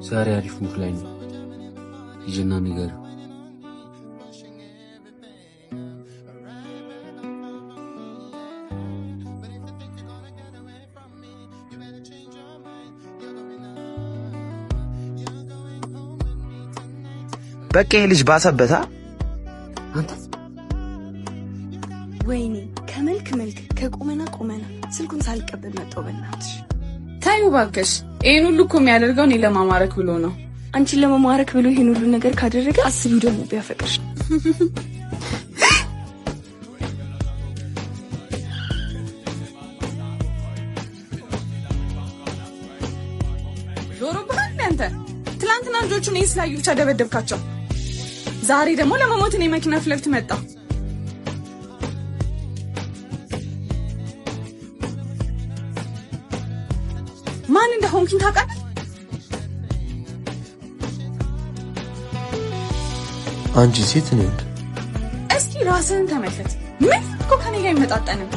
ዛሬ አሪፍ ሙክ ላይ ነው። ይዘና ነገር በቃ ይሄ ልጅ ባሰበታ። አንተ ወይኔ ከመልክ ከቁመና ስልኩን ሳልቀበል መጣው። በእናትሽ ታዩ ባከሽ። ይሄን ሁሉ እኮ የሚያደርገው እኔ ለማማረክ ብሎ ነው። አንቺን ለማማረክ ብሎ ይሄን ሁሉ ነገር ካደረገ አስቢው ደግሞ ቢያፈቅርሽ። ዞሮ ብቻ አንተ ትላንትና ልጆቹን ይስላዩ ብቻ ደበደብካቸው። ዛሬ ደግሞ ለመሞት እኔ መኪና ፍለፍት መጣ። ማን እንደሆንኩኝ ታውቃለህ? አንቺ ሴት ነኝ። እስኪ ራስህን ተመልከት። ምን እኮ ከኔ ጋር አይመጣጠንም።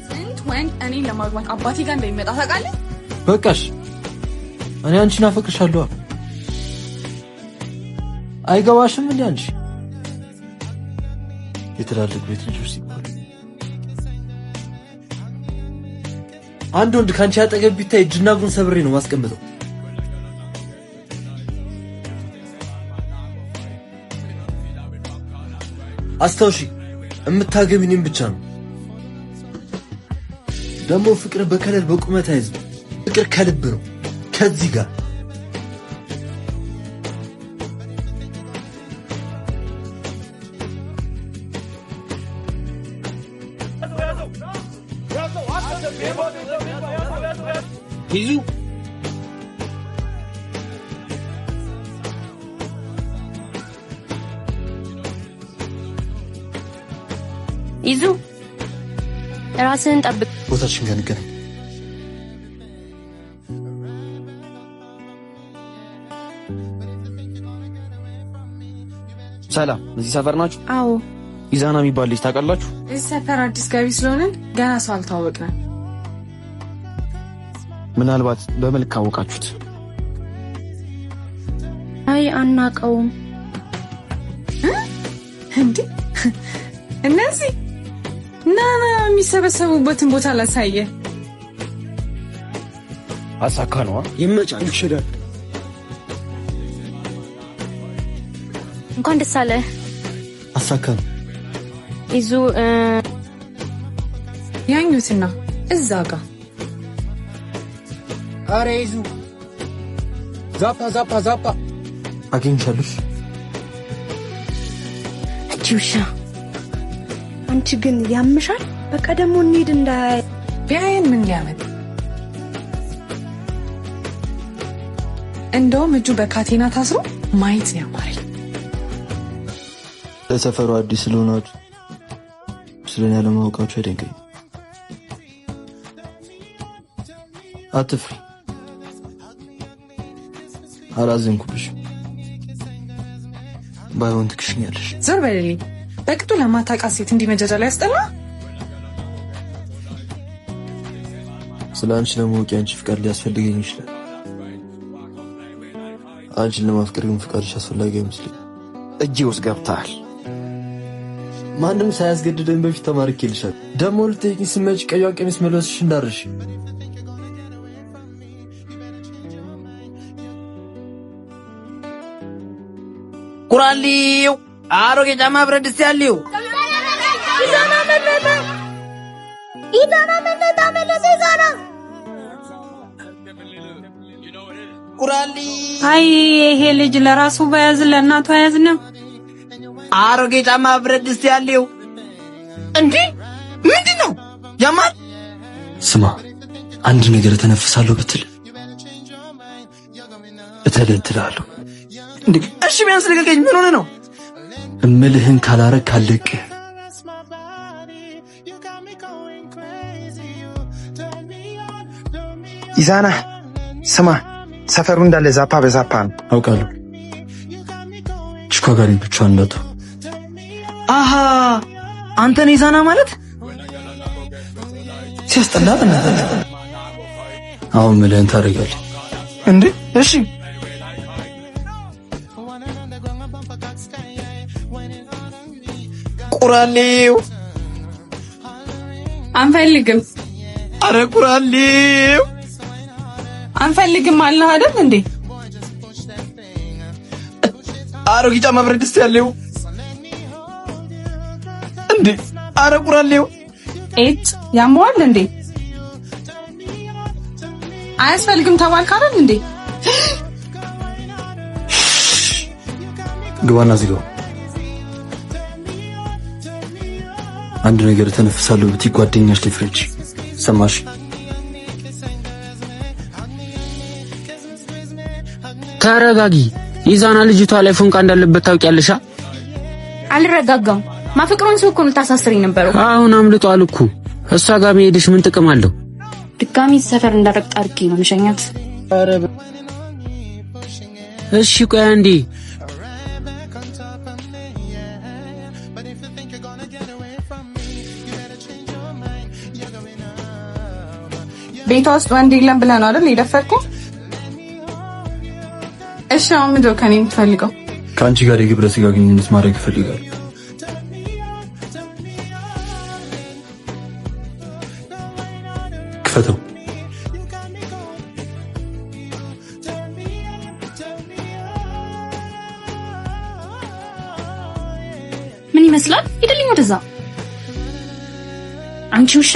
ስንት ወንድ እኔ ለማግባት አባቴ ጋር እንደሚመጣ ታውቃለህ? በቃሽ። እኔ አንቺን አፈቅርሻለሁ። አይገባሽም እንዴ? አንቺ የትላልቅ ቤት ልጆች ሲባል አንድ ወንድ ካንቺ አጠገብ ቢታይ እጅና እግሩን ሰብሬ ነው ማስቀምጠው። አስታውሺ፣ የምታገቢኝ እኔን ብቻ ነው። ደግሞ ፍቅር በከለል በቁመት አይዝም። ፍቅር ከልብ ነው። ከዚህ ጋር ይዙ ይዙ ራስህን ጠብቅ። ቦታችን ጋር እንገናኝ። ሰላም፣ እዚህ ሰፈር ናችሁ? አዎ። ኢዛና የሚባል ልጅ ታውቃላችሁ? እዚህ ሰፈር አዲስ ገቢ ስለሆነ ገና ሰው አልተዋወቅንም። ምናልባት በመልክ ካወቃችሁት። አይ አናውቀውም። እንዴ እነዚህ ና የሚሰበሰቡበትን ቦታ ላሳየ። አሳካ ነዋ። ይመጫል። ይችላል። እንኳን ደስ አለ። አሳካ ነው። ይዙ ያኙትና እዛ ጋር አረ ይዙ ዛፓ አግኝቻለሽ። እቺውሻ አንቺ ግን ያምሻል። በቃ ደግሞ እንሂድ። እንዳይ ቢያየን ምን ሊያመጣ? እንደውም እጁ በካቴና ታስሮ ማየት ነው ያማረኝ። ለሰፈሩ አዲስ ስለሆናችሁ ስለኔ ያለማወቃችሁ አይደንቀኝ። አትፍሪ፣ አላዘንኩብሽ። ባይሆን ትክሽኛለሽ። ዞር በልልኝ። በቅጡ ለማታውቃት ሴት እንዲህ መጃጃ ላይ ያስጠላ። ስለ አንቺ ለማወቅ አንቺ ፍቃድ ሊያስፈልገኝ ይችላል። አንቺን ለማፍቀር ግን ፍቃድሽ አስፈላጊ አይመስለኝም። እጄ ውስጥ ገብተሃል። ማንም ሳያስገድደኝ በፊት ተማርኬልሻለሁ። ደግሞ ልትሄጂ ስትመጪ ቀይዋን ቀሚስ መልበስሽ እንዳርሽ። ቁራሊው አሮጌ ጫማ ብረት ድስት ያለው ኢዛና መለሰ። ኢዛና ቁራሊ። አይ ይሄ ልጅ ለራሱ ባያዝ ለእናቱ አያዝንም። አሮጌ ጫማ ብረት ድስት ያለው እንዴ! ምንድነው ያማል? ስማ፣ አንድ ነገር ተነፍሳለሁ ብትል እተለትላለሁ። እንዴ! እሺ ቢያንስ ልቀቀኝ። ምን ሆነ ነው? እምልህን ካላረክ አለቅ። ኢዛና ስማ፣ ሰፈሩ እንዳለ ዛፓ በዛፓ ነው። አውቃለሁ። ችኳ ጋር ብቻዋን እንዳትሆ። አሃ አንተ ነህ ኢዛና ማለት? ሲያስጠላ በእናትህ። አሁን ምልህን ታደርጋለህ እንዴ? እሺ ቁራሌው አንፈልግም። አረ ቁራሌው አንፈልግም አለህ አይደል እንዴ? አሮጊጫ ማብረድ ደስ ያለው እንዴ? አረ ቁራሌው ኤት ያሟል እንዴ? አያስፈልግም ተባልክ አይደል እንዴ? ግባና ዝጋው። አንድ ነገር ተነፍሳለሁ ብትይ ጓደኛሽ ልፍረጅ። ሰማሽ? ተረጋጊ። ይዛና ልጅቷ ላይ ፎንቃ እንዳለበት ታውቂያለሽ? አልረጋጋም። ማፈቅሮን ሰው እኮ ነው ታሳስረኝ ነበር። አሁን አምልጧል እኮ። እሷ ጋር መሄድሽ ምን ጥቅም አለው? ድጋሚ ሰፈር እንዳረቅ አድርጌ ነው መሸኛት። እሺ ቆይ አንዴ። ቤቷ ውስጥ ወንድ የለም ብለህ ነው አይደል የደፈርከው? እሺ አሁን ምንድን ነው ከእኔ የምትፈልገው? ከአንቺ ጋር የግብረ ስጋ ግንኙነት ማድረግ እፈልጋለሁ። ክፈተው። ምን ይመስላል? ሂድልኝ ወደዛ። አንቺ ውሻ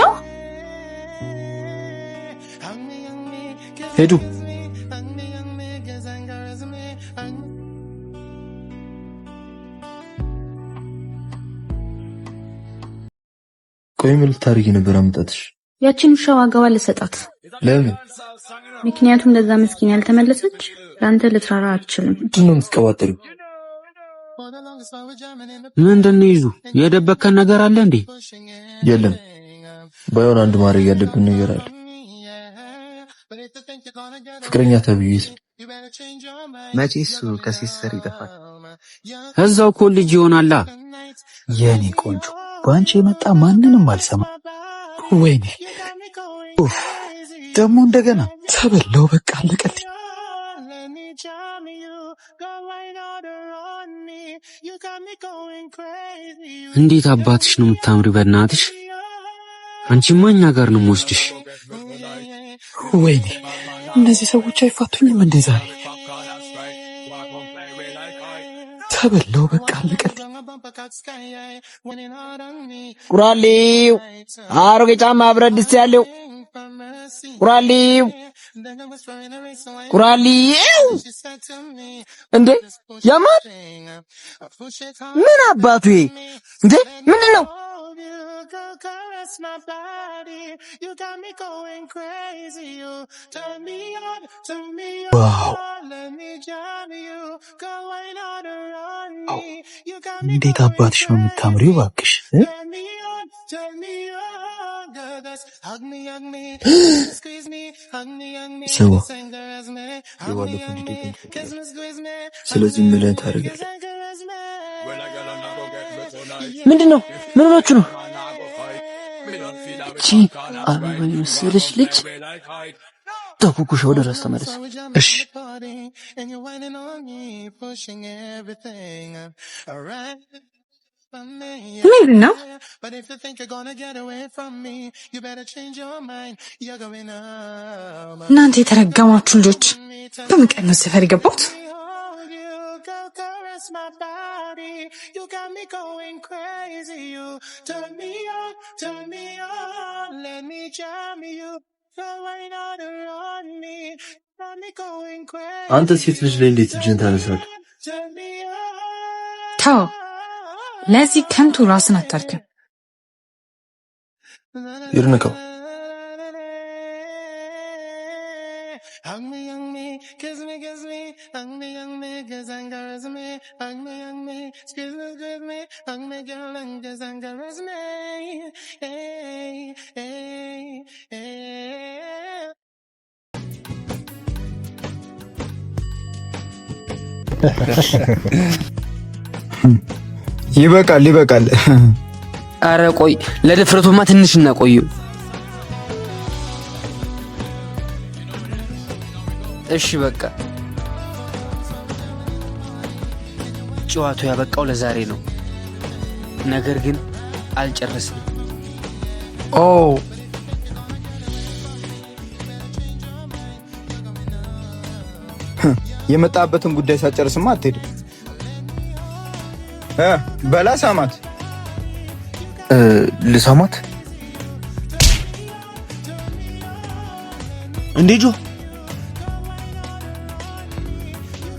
ሄዱ። ቆይ ምን ልታደርጊ ነበር አመጣትሽ? ያችን ውሻ ዋጋዋ ልሰጣት። ለምን? ምክንያቱም ለዛ ምስኪን ያልተመለሰች ለአንተ ልትራራ አትችልም። ምንድን ነው የምትቀባጠሪው? ምንድን ነው ይዙ? የደበከን ነገር አለ እንዴ? የለም። ባይሆን አንድ ማድረግ ያለብን ነገር አለ። ፍቅረኛ ተብዬ መቼስ ከሲስተር ይጠፋል። እዛው ኮሌጅ ይሆናላ። የኔ ቆንጆ ባንቺ የመጣ ማንንም አልሰማ። ወይኔ ደግሞ እንደገና ተበላው። በቃ አለቀልኝ። እንዴት አባትሽ ነው የምታምሪ! በእናትሽ አንቺማ እኛ ጋር ነው የምወስድሽ። ወይኔ እነዚህ ሰዎች አይፋቱኝም እንዴ ዛሬ? ተበላው። በቃ አለቀልኝ። ቁራሌው አሮጌ ጫማ ብረት ድስት ያለው ቁራሌው እንዴ ያማል። ምን አባቱ እንዴ? ምንድን ነው? ዋው እንዴት አባትሽ ነው የምታምሪው! እባክሽ ሰው ስለዚህ ምን ታደርጋለህ? ምንድን ነው? ምን ሆናችሁ ነው? እቺ አበባ የመሰለች ልጅ ተኩኩሽ ወደ ራስ ተመለስ። እሺ ምንድን ነው? እናንተ የተረገማችሁ ልጆች በምን ቀን ነው ሰፈር የገባሁት? አንተ ሴት ልጅ ላይ እንዴት እጅን ታነሳለህ? ተው፣ ለዚህ ከንቱ ራስን አታድክም። ይርነካው ይበቃል ይበቃል። አረ ቆይ ለድፍረቱማ ትንሽ እናቆየው። እሺ በቃ ጨዋታው ያበቃው ለዛሬ ነው። ነገር ግን አልጨረስንም። ኦ የመጣበትን ጉዳይ ሳጨርስማ አትሄድም። በላ ሳማት። ልሳማት እንዴ? ጆ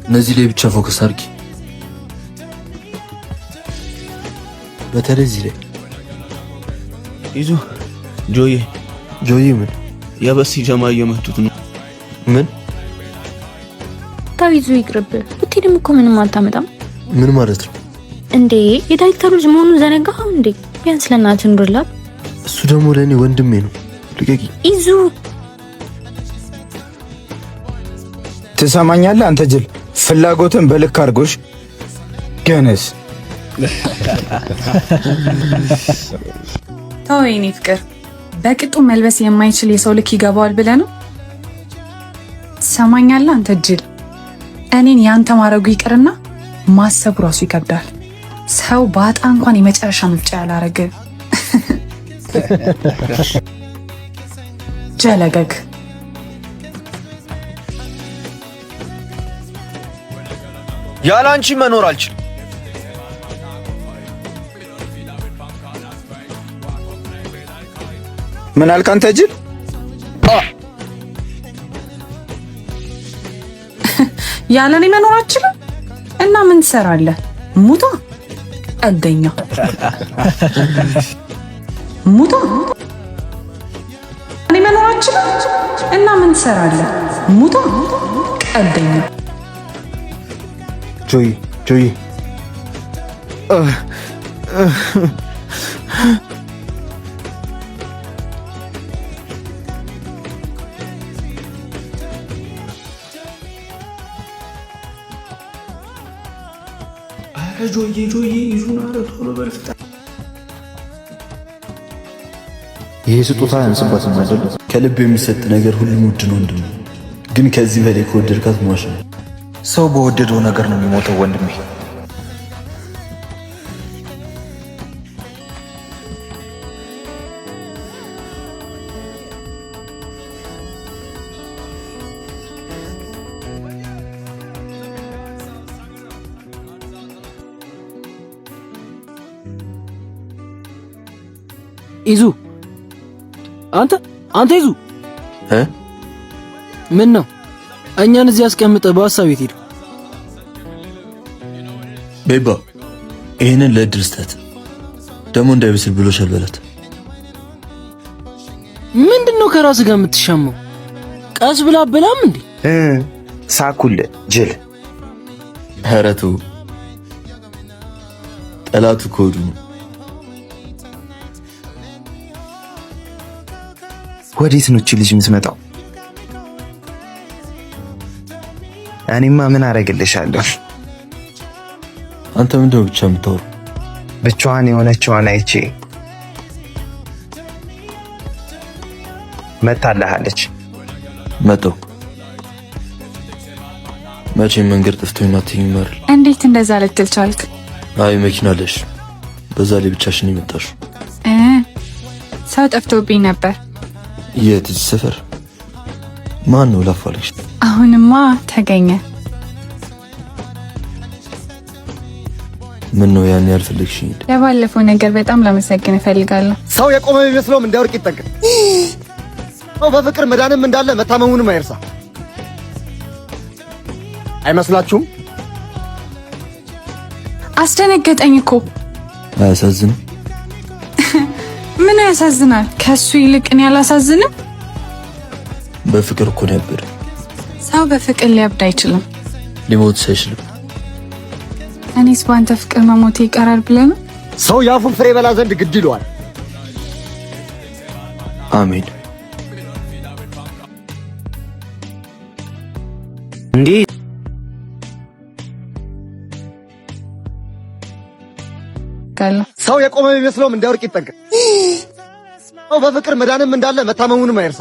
እነዚህ ላይ ብቻ ፎከስ አድርጊ። በተለይ እዚህ ላይ ይዙ ጆዬ ምን ያበሲ ጀማ እየመቱት ነው። ምን ታው ይዙ ይቅርብ። ብትሄድም እኮ ምንም አልታመጣም። ምን ማለት ነው እንዴ? የዳይሬክተሩ ልጅ መሆኑን ዘነጋኸው እንዴ? ቢያንስ ለእናትህ ኑርላት። እሱ ደግሞ ለእኔ ወንድሜ ነው። ልቀቂ ይዙ። ትሰማኛለህ አንተ ጅል? ፍላጎትን በልክ አድርጎሽ ገነስ ተው የኔ ፍቅር፣ በቅጡ መልበስ የማይችል የሰው ልክ ይገባዋል ብለህ ነው? ትሰማኛለህ አንተ ጅል? እኔን ያንተ ማድረጉ ይቅርና ማሰቡ ራሱ ይከብዳል። ሰው ባጣ እንኳን የመጨረሻ ምርጫ ያላረገ ጀለገግ። ያለ አንቺ መኖር አልችልም። ምን አልክ አንተ ጅል? ያለ እኔ መኖር አልችልም እና ምን ትሰራለህ? ሙታ ቀልደኛ ሙታ። እኔ መኖር አልችልም እና ምን ትሰራለህ? ሙታ ቀልደኛ። ጆይ ጆዬ ይዙን አረቶሎ በርፍታ። ይሄ ስጦታ ያንስባትም አይደል? ከልብ የሚሰጥ ነገር ሁሉም ውድ ነው ወንድሜ። ግን ከዚህ በላይ ከወደድካት ሟሽ ነው። ሰው በወደደው ነገር ነው የሚሞተው ወንድሜ። ይዙ አንተ ይዙ ምን ነው እኛን እዚህ አስቀምጠህ በሐሳብ ቤት ሄዱ? ቤባ ይሄንን ለእድል ስጠት፣ ደግሞ እንዳይበስል ብሎሻል በላት። ምንድነው ከራስህ ጋር የምትሻማው? ቀስ ብላ በላም እንዴ? ሳኩል ጅል። ኧረ ተው፣ ጠላቱ ኮዱ ነው። ወዴት ነው እቺ ልጅ የምትመጣው? እኔማ ምን አረግልሻለሁ? አንተ ምንድነው ብቻ የምታወራው? ብቻዋን የሆነችዋን አይቼ መታለሃለች። መጣው መቼ መንገድ ጠፍቶኝ ማትኝ ማር። እንዴት እንደዛ ልትል ቻልክ? አይ መኪና አለሽ፣ በዛ ላይ ብቻሽን ይመጣሽ። ሰው ጠፍቶብኝ ነበር። የት ሰፈር? ማን ነው ላፋልሽ? አሁንማ ተገኘ። ምን ነው ያን ያልፈልግሽኝ? ለባለፈው ነገር በጣም ላመሰግን እፈልጋለሁ። ሰው የቆመ የሚመስለውም እንዳይወርቅ ይጠንቀቅ። ሰው በፍቅር መዳንም እንዳለ መታመሙንም አይርሳ። አይመስላችሁም? አስደነገጠኝ እኮ። አያሳዝንም? ምን ያሳዝናል? ከሱ ይልቅ እኔ አላሳዝንም? በፍቅር እኮ ነበር። ሰው በፍቅር ሊያብድ አይችልም። ሊሞት አይችልም። እኔስ በአንተ ፍቅር መሞቴ ይቀራል ብለህ ነው? ሰው የአፉን ፍሬ በላ ዘንድ ግድ ይለዋል። አሜን። እንዴ ሰው የቆመ የሚመስለውም እንዳይወርቅ ይጠንቀቅ። ሰው በፍቅር መዳንም እንዳለ መታመሙንም አይርሳ።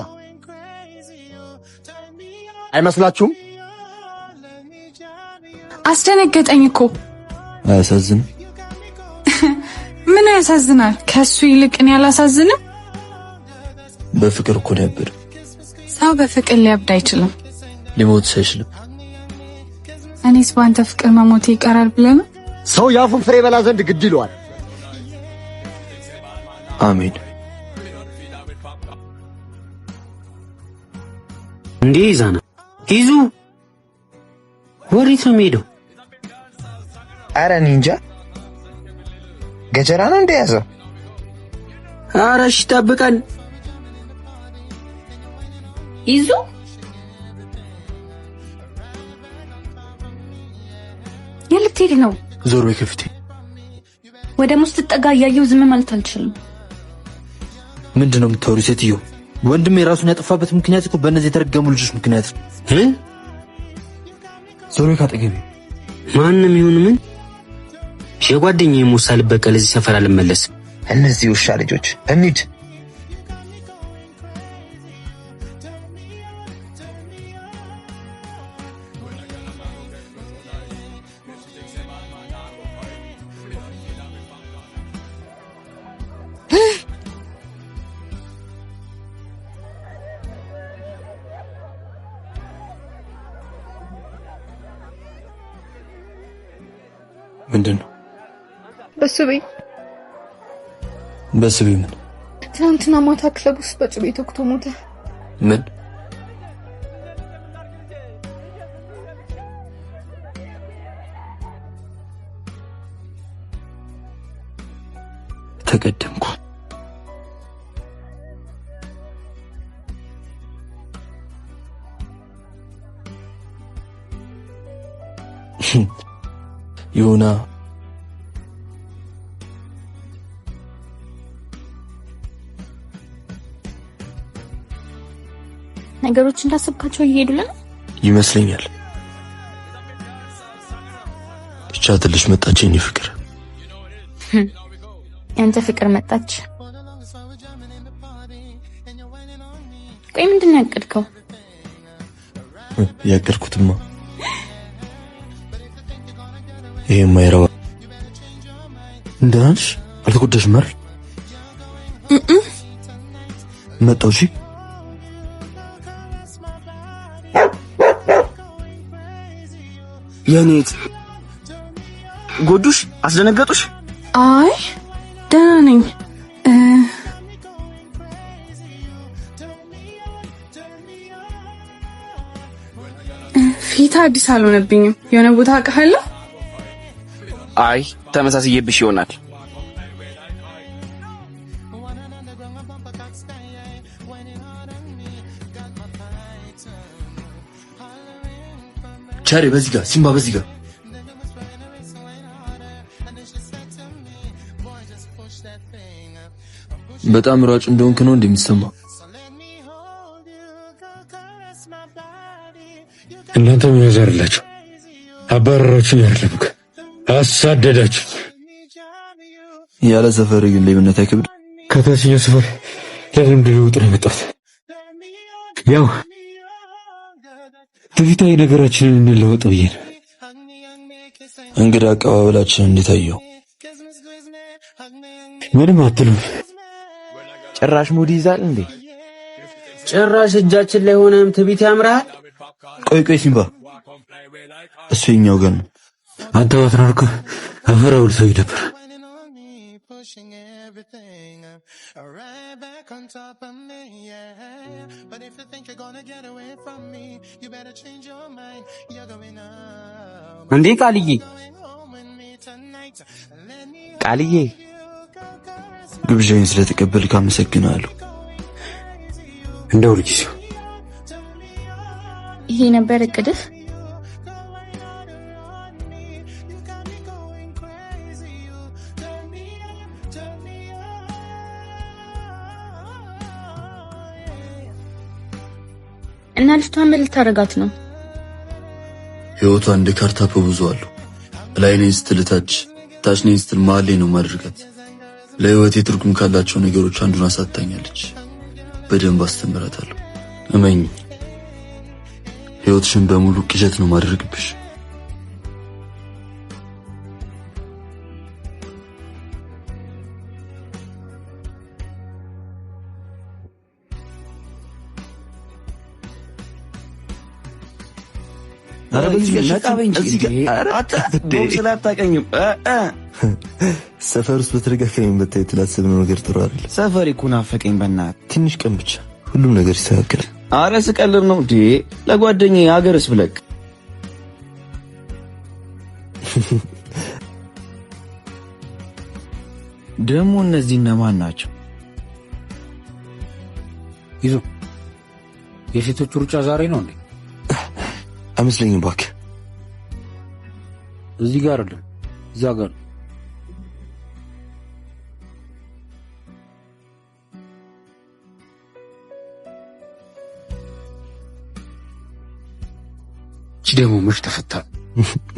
አይመስላችሁም? አስደነገጠኝ እኮ። አያሳዝንም? ምን ያሳዝናል? ከሱ ይልቅ እኔ አላሳዝንም? በፍቅር እኮ ነው ያበደ። ሰው በፍቅር ሊያብድ አይችልም። ሊሞት አይችልም። እኔስ በአንተ ፍቅር መሞቴ ይቀራል ብለህ ነው? ሰው ያፉን ፍሬ በላ ዘንድ ግድ ይለዋል። አሜን። እንዴ ይዛና ይዙ ወዴት ነው የሚሄደው? ኧረ እኔ እንጃ። ገጀራ ነው እንደያዘው። ኧረ እሺ ጠብቀን። ይዙ የልትሄድ ነው? ዞር በይ ከፊቴ። ወደ ሙስት ጠጋ እያየሁ ዝም ማለት አልችልም። ምንድነው የምታወሪው ሴትዮ? ወንድሜ ራሱን ያጠፋበት ምክንያት እኮ በእነዚህ የተረገሙ ልጆች ምክንያት ነው። ዞር በይ ካጠገቤ። ማንም ይሁን ምን የጓደኛዬ ሙሳ ልበቀል እዚህ ሰፈር አልመለስም። እነዚህ ውሻ ልጆች እንሂድ። ምንድነው? በስቤ ምን? ትናንትና ማታ ክለብ ውስጥ በጩቤ ተኩቶ ሞተ። ምን? ተቀደምኩ። ዮና ነገሮች እንዳሰብካቸው እየሄዱልን ይመስለኛል። ብቻ ትልሽ መጣች የኔ ፍቅር። ያንተ ፍቅር መጣች። ቆይ ምንድን ነው ያቀድከው? ያቀድኩትማ ይሄ ማይረባ እንደናንሽ አልተጎዳሽም አይደል? መጣው እሺ። የኔት ጎዱሽ? አስደነገጡሽ? አይ ደህና ነኝ። ፊት አዲስ አልሆነብኝም። የሆነ ቦታ አውቃለሁ። አይ ተመሳስዬብሽ ይሆናል። ቻሬ በዚህ ጋር፣ ሲምባ በዚህ ጋር። በጣም ሯጭ እንደሆንክ ነው እንደሚሰማ። እናንተ ምን ያዛርላችሁ? አባረራችሁኝ አይደለም እኮ አሳደዳችሁ። ያለ ሰፈር ግን ሌብነት አይከብድ። ከታችኛው ሰፈር ለልምድ ልውጥ ነው የመጣሁት። ያው ትዕቢታዊ ነገራችንን እንለወጥ ብዬ ነው። እንግዳ አቀባበላችን እንዴት አየው? ምንም አትሉም። ጭራሽ ሙድ ይዛል እንዴ? ጭራሽ እጃችን ላይ ሆነም ትዕቢት ያምራል። ቆይ ሲምባ፣ እሱ የኛው ገን ነው። አንተ ባትኖርኩ አፈራውል ሰው ነበር። እንዴ ቃልዬ ግብዣዬን ስለተቀበልክ አመሰግናለሁ። እንደው ልጅው ይሄ ነበር እቅድህ? እና ልጅቷን ምን ልታረጋት ነው? ህይወቷ እንደ ካርታ ተበዟል። ላይ ነኝ ስትል ታች፣ ታች ነኝ ስትል መሀል ላይ ነው ማድረጋት። ለህይወቴ ትርጉም ካላቸው ነገሮች አንዱን አሳጣኛለች። በደንብ አስተምራታለሁ። እመኝ፣ ህይወትሽን በሙሉ ቅዠት ነው ማድረግብሽ። ሰፈር ውስጥ በተደጋጋሚ መታየት ላሰብነው ነገር ጥሩ አይደል? ሰፈር እኮ ናፈቀኝ። በእናትህ ትንሽ ቀን ብቻ ሁሉም ነገር ይስተካከላል። አረ ስቀልድ ነው እንዴ? ለጓደኛዬ ሀገርስ ብለቅ ደግሞ እነዚህ እነማን ናቸው? ይዞ የሴቶች ሩጫ ዛሬ ነው እንዴ? አይመስለኝም እባክህ። እዚህ ጋር አይደለም እዛ ጋር። እቺ ደግሞ መች ተፈታ?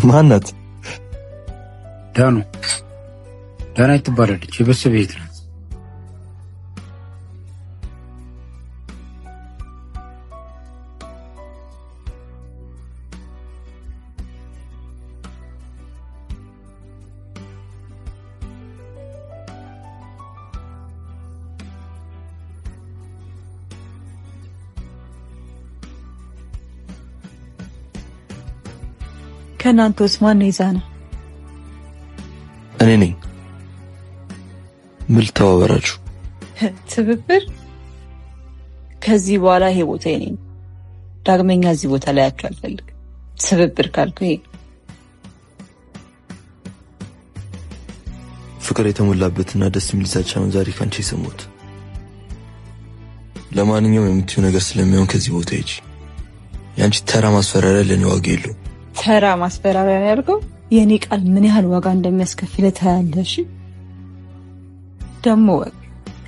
ማናት? ዳኑ ዳናይት ትባላለች። የበሰበ ቤት ናት። ከናንተስ ማን ይዛና? እኔ ነኝ። ምን ልተባበራችሁ? ትብብር? ከዚህ በኋላ ይሄ ቦታ የኔ ነው። ዳግመኛ እዚህ ቦታ ላይ አልፈልግም። ትብብር ካልኩ ይሄ ፍቅር የተሞላበትና ደስ የሚል ዛቻውን ዛሬ ካንቺ ሰሞት። ለማንኛውም የምትዩ ነገር ስለሚሆን ከዚህ ቦታ ሂጂ። ያንቺ ተራ ማስፈራሪያ ለኔ ዋጋ የለውም። ተራ ማስፈራሪያ ያርገው። የኔ ቃል ምን ያህል ዋጋ እንደሚያስከፍል ታያለሽ። ደሞ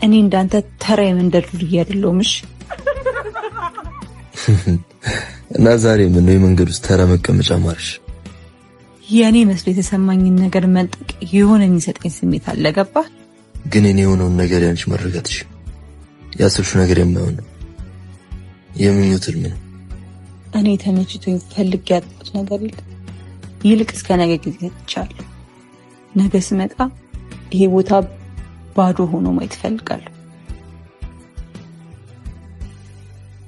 እኔ እንዳንተ ተራ የመንደር ዱርዬ አይደለሁም። እሺ እና ዛሬ ምን ነው የመንገድ ውስጥ ተራ መቀመጫ ማርሽ? የኔ መስሎ የተሰማኝን ነገር መንጠቅ የሆነ የሚሰጠኝ ስሜት አለ። ገባ? ግን እኔ የሆነውን ነገር ያንቺ መረጋትሽ ያሰብሽው ነገር የማይሆን የምኞት ህልም ነው። እኔ ተመችቶኝ ፈልጌ ያጣሁት ነገር የለም። ይልቅ እስከ ነገ ጊዜ ሰጥቻለሁ። ነገ ስመጣ ይሄ ቦታ ባዶ ሆኖ ማየት እፈልጋለሁ።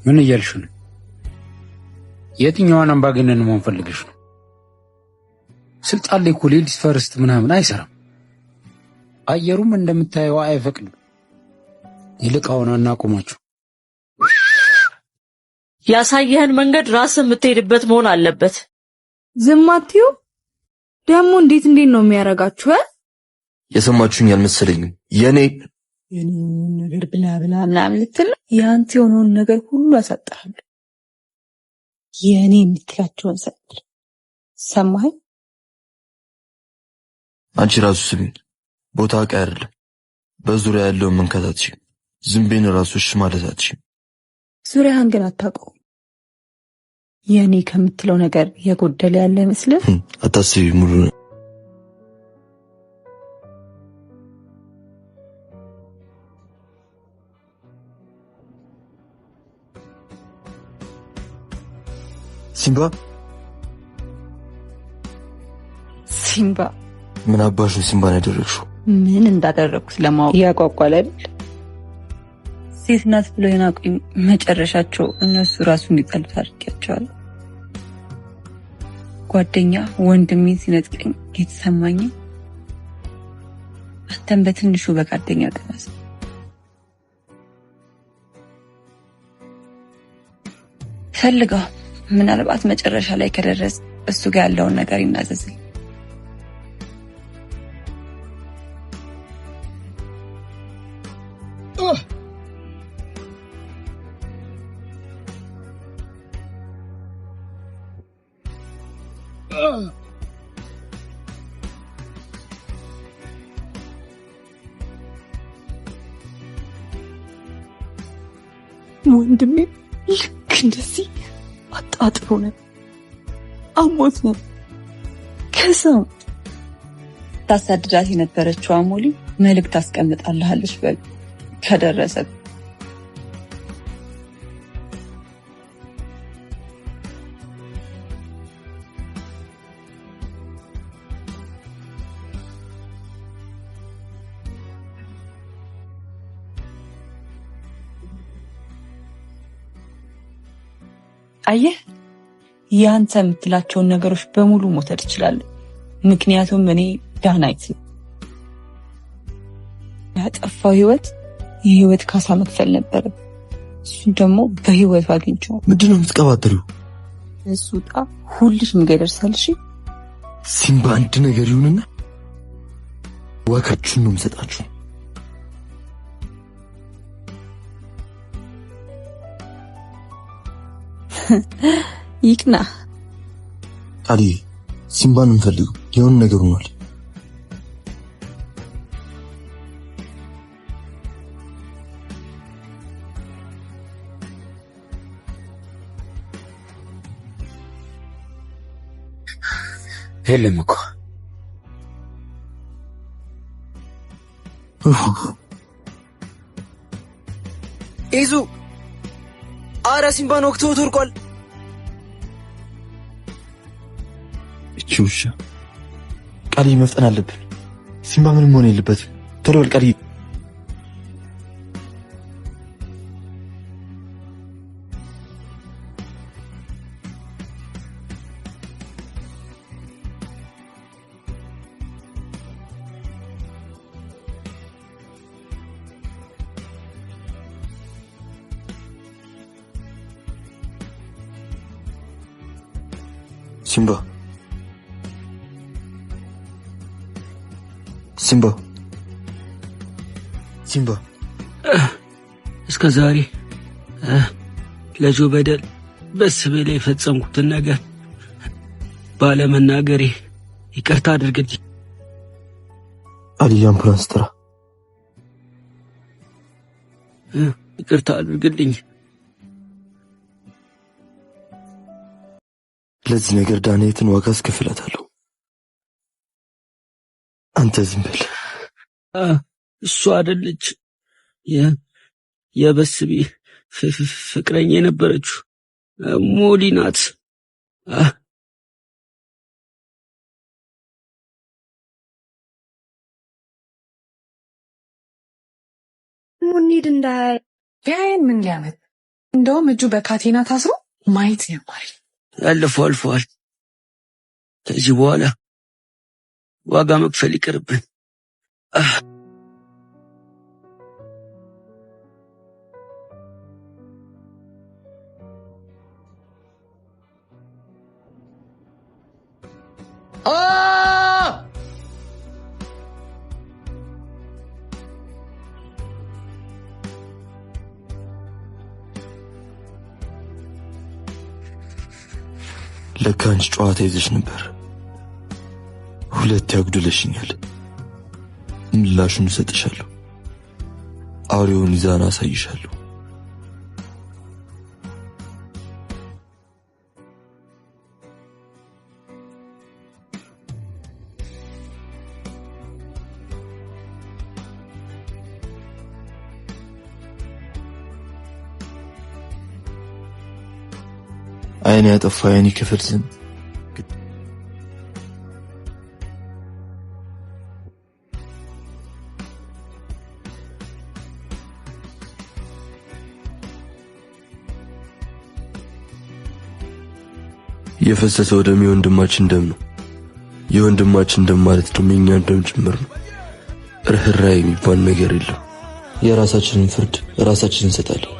ምን እያልሽ ነው? የትኛዋን አምባገነን መሆን ፈልገሽ ነው? ስልጣን ላይ እኮ ሌዲስ ፈርስት ምናምን አይሰራም። አየሩም እንደምታየው አይፈቅድም። ይልቅ አሁን አናቆማችሁ። ያሳየህን መንገድ ራስ የምትሄድበት መሆን አለበት። ዝም አትዩ። ደግሞ እንዴት ነው የሚያረጋችሁ? የሰማችሁኝ አልመሰለኝም። የኔ ነገር ብላ ብላ ምናምን ልትል ያንተ የሆነውን ነገር ሁሉ አሳጣለሁ። የኔ የምትላቸውን ሰጥል ሰማኸኝ? አንቺ ራሱ ስሚ። ቦታ አቃ አይደለም። በዙሪያ ያለውን መንከታትሽ ዝምቤን ራሱሽ ማለታትሽ። ዙሪያህን ግን አታውቀው። የኔ ከምትለው ነገር የጎደለ ያለ ይመስልህ? አታስቢ፣ ሙሉ ነው። ሲምባ ምን አባሽ ነው ሲምባን ያደረግሽው? ምን እንዳደረኩት ለማወቅ ያጓጓል አይደል? ሴት ናት ብሎ የናቁኝ መጨረሻቸው እነሱ ራሱ እንዲጠሉት አድርጌያቸዋለሁ። ጓደኛ ወንድሜ ሲነጥቀኝ የተሰማኝ አንተም በትንሹ በጓደኛ ቀናስ ፈልገው ምናልባት መጨረሻ ላይ ከደረስ እሱ ጋር ያለውን ነገር ይናዘዝልኝ። ወንድሜ ልክ እንደዚህ አጣጥፎ ነው አሞት ነው ከሰው ታሳድዳት የነበረችው አሞሊ መልእክት አስቀምጣለች በል ከደረሰ አየህ ያንተ የምትላቸውን ነገሮች በሙሉ መውሰድ ትችላለህ። ምክንያቱም እኔ ዳናይት ያጠፋው ህይወት የህይወት ካሳ መክፈል ነበር። እሱን ደግሞ በህይወት አግኝቼው። ምንድነው የምትቀባጥሪው? እሱ ጣ ሁልሽም ጋር ይደርሳል። እሺ ሲምባ አንድ ነገር ይሁንና ዋጋችሁን ነው የምሰጣችሁ። ይቅና አዲ ሲምባን እንፈልገው የሆነ ነገር ሆኗል። የለም እኮ ኢዙ አረ ሲምባን ወቅቱ ወርቋል። እቺ ውሻ ቃሊ መፍጠን አለብን። ሲምባ ምንም መሆን የለበትም። ቶሎ በል ቃሊ። ሲምባ ሲምባ ሲምባ እስከ ዛሬ ለጆ በደል በስቤ ላይ የፈጸምኩትን ነገር ባለመናገሬ ይቅርታ አድርግልኝ። አሊ አምቡላንስ ጥራ። ይቅርታ አድርግልኝ። ለዚህ ነገር ዳንኤትን ዋጋ አስከፍላታለሁ። አንተ ዝም በል። እሱ አይደለች የበስቢ ፍቅረኛ የነበረችው ሞሊ ናት። ሙኒድ እንዳይ ቢያይን ምን ሊያመጥ? እንደውም እጁ በካቴና ታስሮ ማየት ያማል። ያለፈው አልፏል። ከዚህ በኋላ ዋጋ መክፈል ይቅርብን። ለካ አንቺ ጨዋታ ይዘሽ ነበር። ሁለት ያጉድለሽኛል። ምላሹን እሰጥሻለሁ። አውሬውን ይዛን አሳይሻለሁ። አይኔ ያጠፋ አይኔ ክፍል ዝም የፈሰሰው ደም የወንድማችን ደም ነው። የወንድማችን ደም ማለት ደግሞ የኛን ደም ጭምር ነው። ርህራሄ የሚባል ነገር የለም። የራሳችንን ፍርድ ራሳችን እንሰጣለን።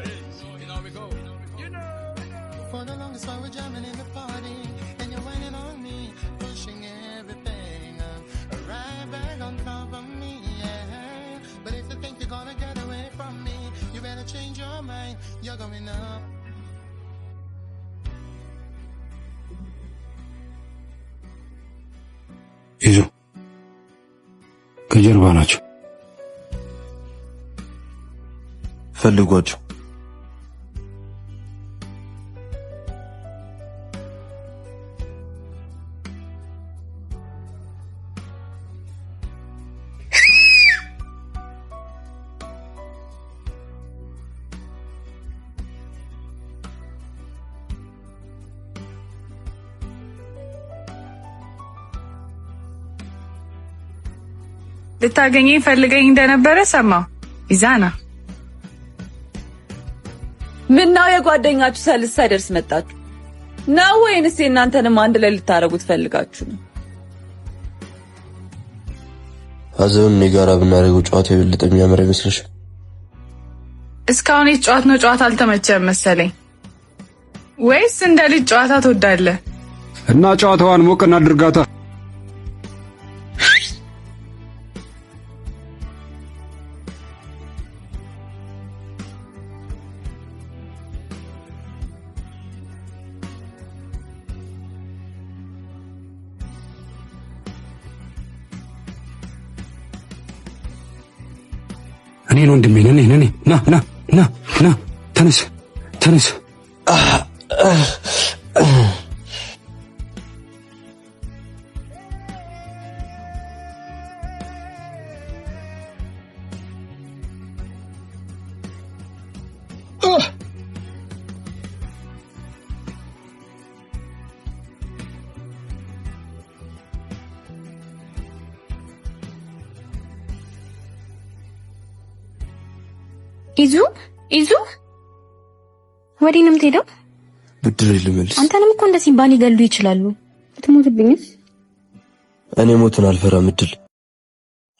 ይዞ ከጀርባ ናቸው። ፈልጓቸው። ልታገኘኝ ፈልገኝ እንደነበረ ሰማሁ። ኢዛና ምን ነው የጓደኛችሁ ሰልሳ ደርስ መጣችሁ? ነው ወይንስ እናንተንም አንድ ላይ ልታረጉት ፈልጋችሁ ነው? አዘውን ጋራ ብናደርገው ጨዋታ የበለጠ የሚያምር ይመስልሽ? እስካሁን የጨዋታ ነው ጨዋታ አልተመቸም መሰለኝ። ወይስ እንደ ልጅ ጨዋታ ትወዳለህ? እና ጨዋታዋን ሞቅ እናድርጋታ። እኔ ወንድሜ ነኝ ና ተነስ ኢዙ ወዴት ነው የምትሄደው? ብድር ልመልስ። አንተንም እኮ እንደ ሲምባ ሊገሉ ይችላሉ። ብትሞትብኝስ? እኔ ሞትን አልፈራም እድል።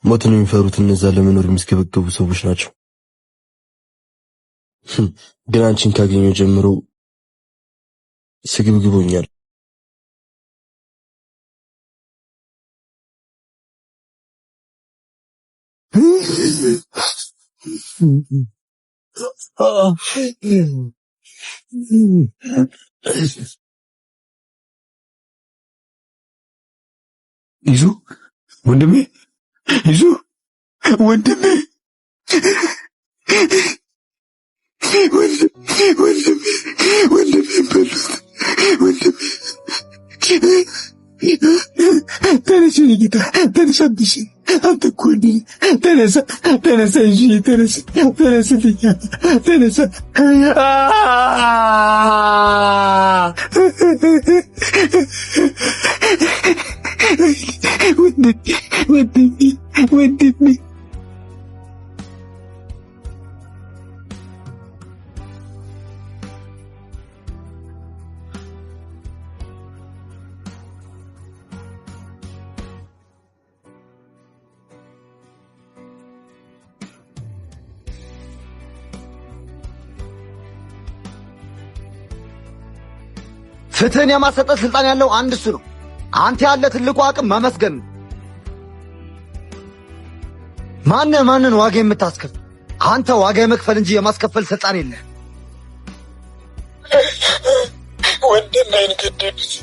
ሞትን የሚፈሩት እነዛ ለመኖር የሚስገበገቡ ሰዎች ናቸው። ግን አንቺን ካገኘው ጀምሮ ስግብግቦኛል። ይዙ ወንድሜ ተነስ ጌታ ተነሳብሽ አንተ እኮ ተነሳ እንጂ ተነሳ ወንድሜ ፍትህን የማሰጠት ስልጣን ያለው አንድ እሱ ነው። አንተ ያለ ትልቁ አቅም ማመስገን ነው። ማንን ዋጋ የምታስከፍል? አንተ ዋጋ የመክፈል እንጂ የማስከፈል ስልጣን የለህ። ወንድሜን ገደሉት።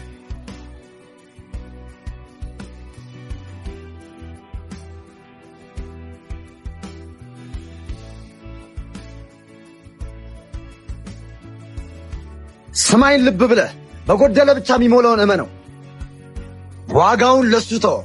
ሰማይን ልብ ብለህ በጎደለ ብቻ የሚሞላውን እመነው። ዋጋውን ለሱ ተው።